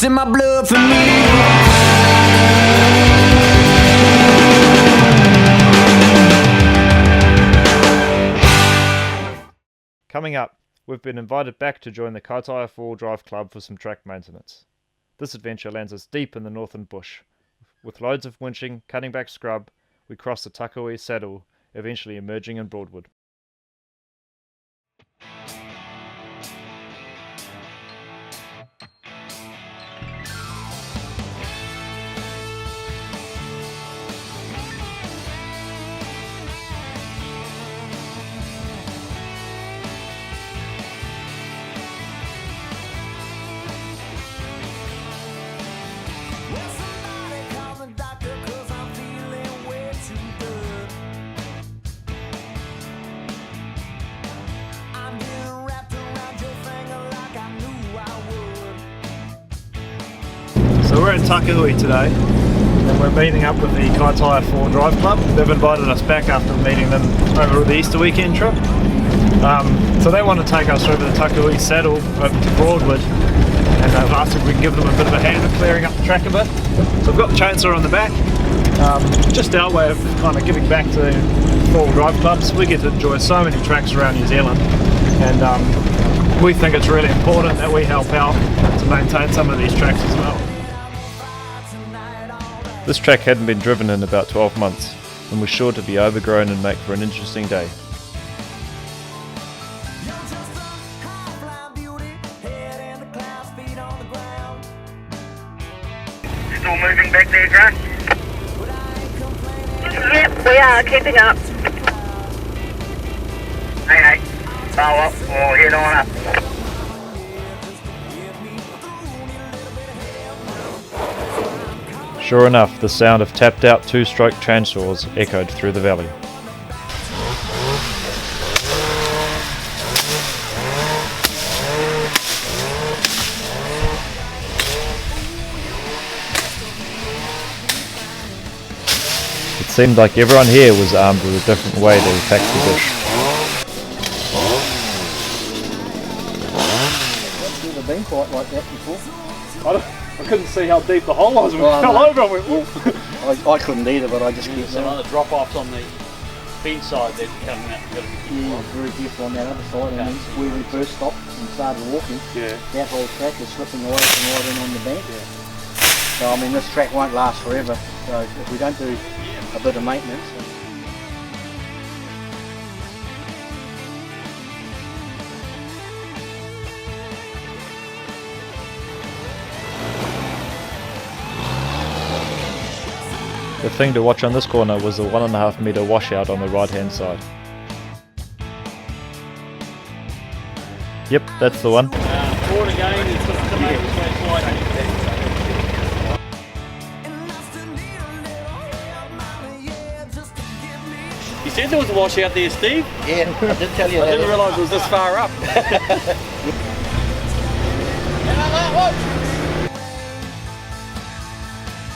It's in my blood for me. Coming up, we've been invited back to join the Kaitaia 4-wheel drive club for some track maintenance. This adventure lands us deep in the northern bush. With loads of winching, cutting back scrub, we cross the Takahue saddle, eventually emerging in Broadwood. So we're in Takahue today, and we're meeting up with the Kaitaia 4-wheel drive club. They've invited us back after meeting them over the Easter weekend trip. So they want to take us over the Takahue saddle over to Broadwood, and they've asked if we can give them a bit of a hand with clearing up the track a bit. So I've got the chainsaw on the back, just our way of kind of giving back to 4-wheel drive clubs. We get to enjoy so many tracks around New Zealand, and we think it's really important that we help out to maintain some of these tracks as well. This track hadn't been driven in about 12 months and was sure to be overgrown and make for an interesting day. Still moving back there, Grant? Yep, we are keeping up. Hey, follow up or head on up. Sure enough, the sound of tapped out 2-stroke chainsaws echoed through the valley. It seemed like everyone here was armed with a different way to attack the bush. I've never been quite like that before. I couldn't see how deep the hole was when we fell over and went, whoop. I couldn't either, but I just kept Some other drop-offs on the fence side that are coming out. You've got to be careful. Yeah, very careful on that other side, and then where we first stopped and started walking, that whole track is slipping away from right in on the bank. So I mean, this track won't last forever, so if we don't do a bit of maintenance. The thing to watch on this corner was the 1.5 metre washout on the right hand side. Yep, that's the one. Forward again, it's just come over this way slightly. You said there was a washout there, Steve? Yeah, I did tell you I that. didn't realise it was this far up.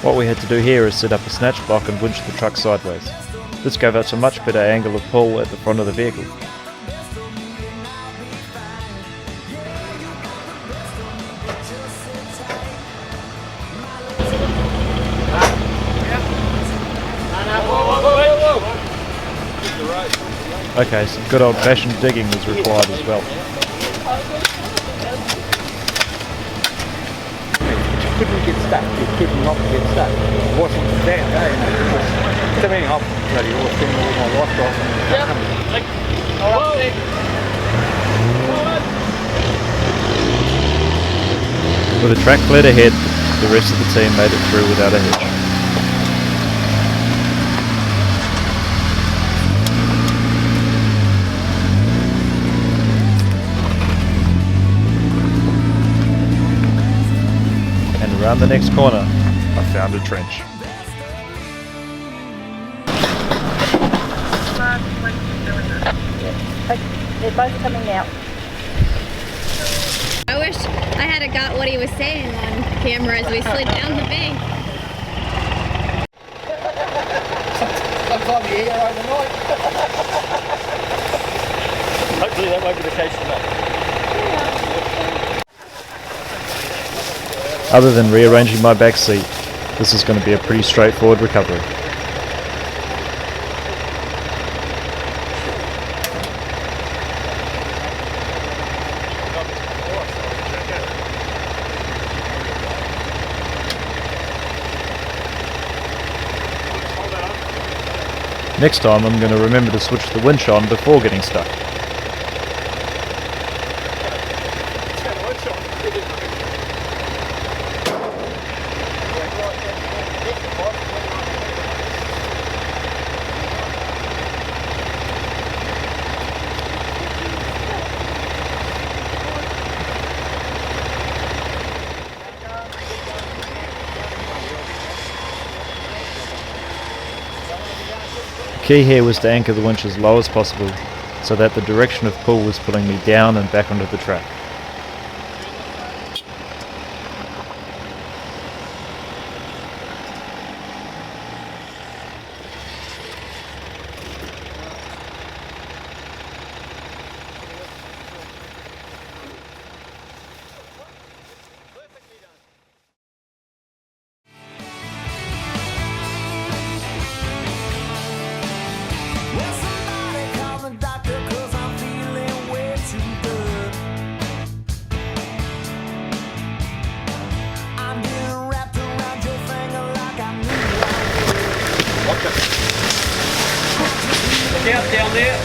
What we had to do here is set up a snatch block and winch the truck sideways. This gave us a much better angle of pull at the front of the vehicle. Okay, some good old fashioned digging was required as well. Couldn't get stuck, you couldn't not get stuck. It wasn't that day, I mean, I've bloody all spent all my life driving. With a track cleared ahead, the rest of the team made it through without a hitch. And around the next corner, I found a trench. They're both coming out. I wish I had got what he was saying on camera as we slid down the bank. Sometimes you're here overnight. Hopefully that won't be the case tonight. Other than rearranging my back seat, this is going to be a pretty straightforward recovery. Next time I'm going to remember to switch the winch on before getting stuck. The key here was to anchor the winch as low as possible so that the direction of pull was pulling me down and back onto the track. Look out down there.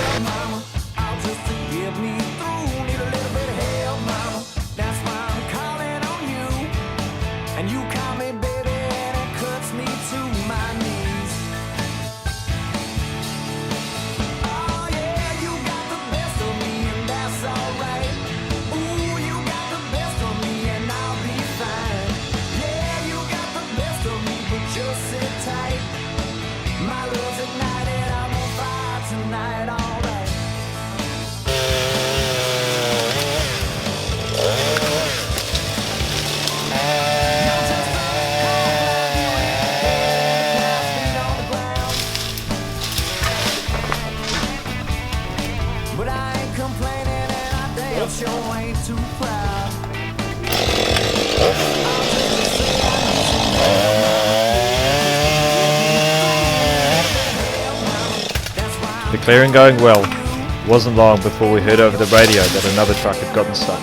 The clearing going well. It wasn't long before we heard over the radio that another truck had gotten stuck.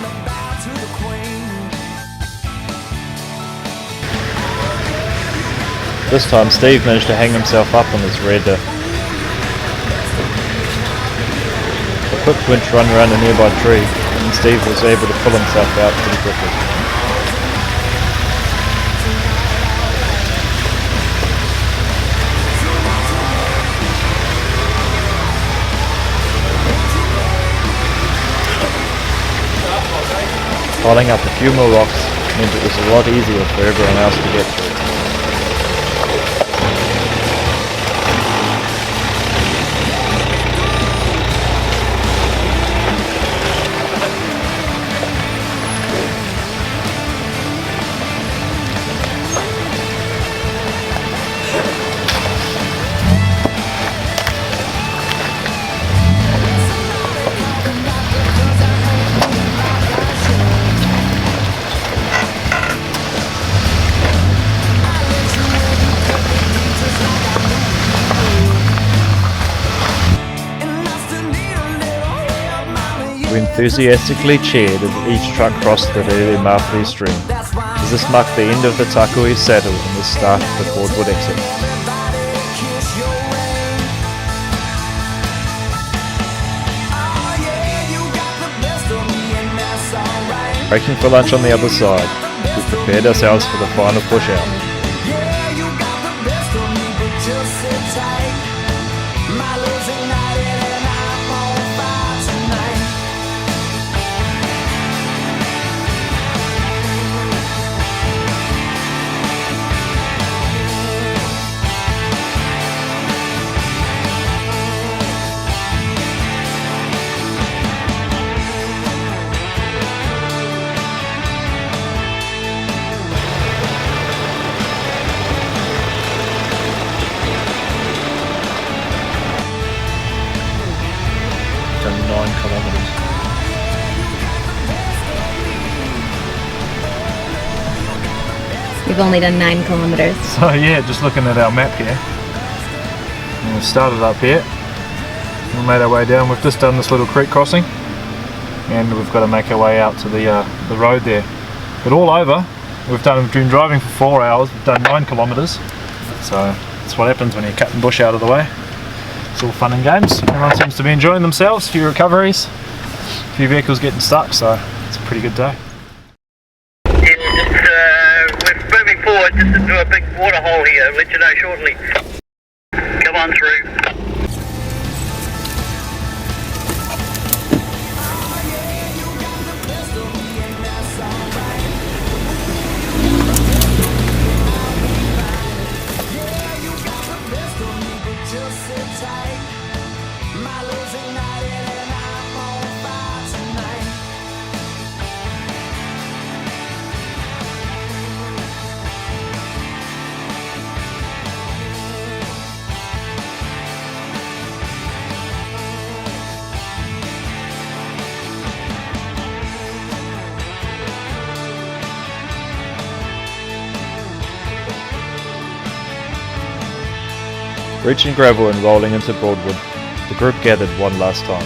This time Steve managed to hang himself up on his rear diff. A quick winch run around a nearby tree and Steve was able to pull himself out pretty quickly. Piling up a few more rocks meant it was a lot easier for everyone else to get through. We enthusiastically cheered as each truck crossed the early Mawhiri stream, as this marked the end of the Takahue saddle and the start of the Broadwood exit. Breaking for lunch on the other side, we prepared ourselves for the final push out. We've only done 9 kilometers. So yeah, just looking at our map here. And we've started up here. We made our way down. We've just done this little creek crossing. And we've got to make our way out to the road there. But all over, we've been driving for 4 hours, we've done 9 kilometres. So that's what happens when you're cutting bush out of the way. It's all fun and games. Everyone seems to be enjoying themselves, a few recoveries, a few vehicles getting stuck, so it's a pretty good day. Yeah, we're moving forward just into a big water hole here. I'll let you know shortly. Come on through. Reaching gravel and rolling into Broadwood, the group gathered one last time.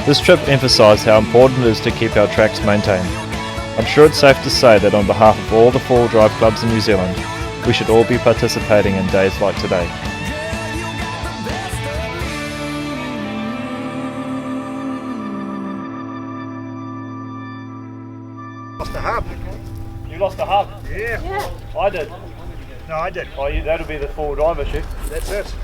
This trip emphasised how important it is to keep our tracks maintained. I'm sure it's safe to say that on behalf of all the 4-wheel drive clubs in New Zealand, we should all be participating in days like today. Lost the hub. You lost the hub? Yeah. I did. No, I did. Oh, that'll be the 4-wheel drive issue. That's it.